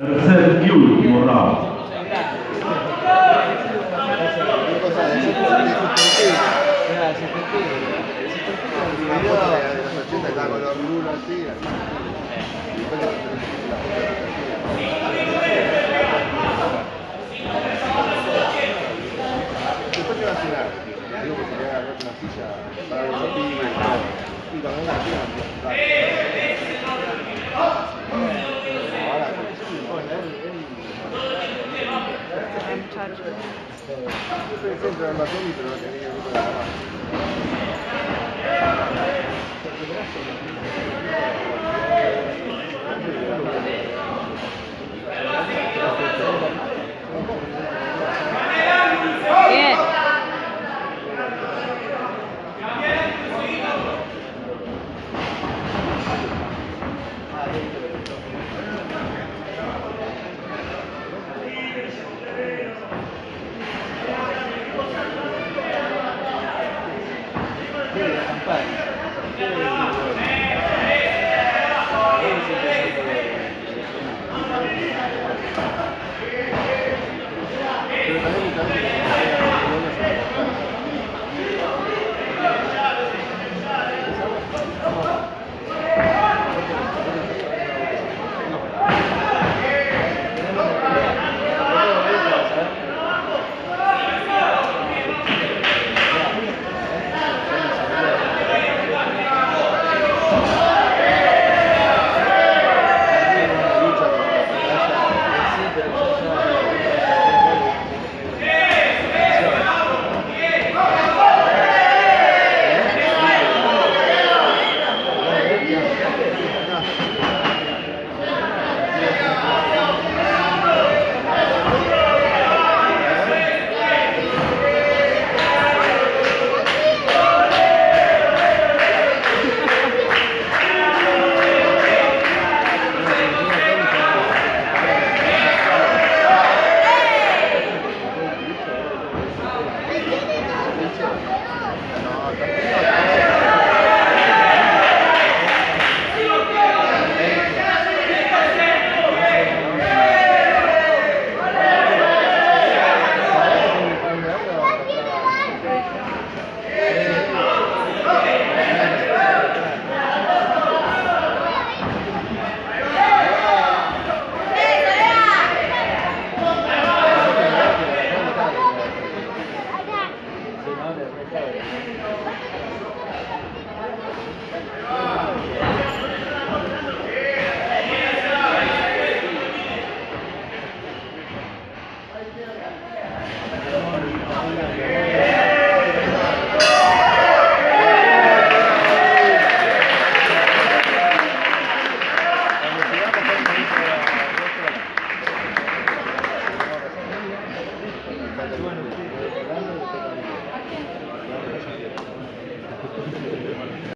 Tercer y último round. Después te va a cenar. Digo que se le haga una silla para los pibes y todo. Y cuando venga la cena, yo pensé entrar en Batoni, pero no tenía que ir para la Bien. Bueno.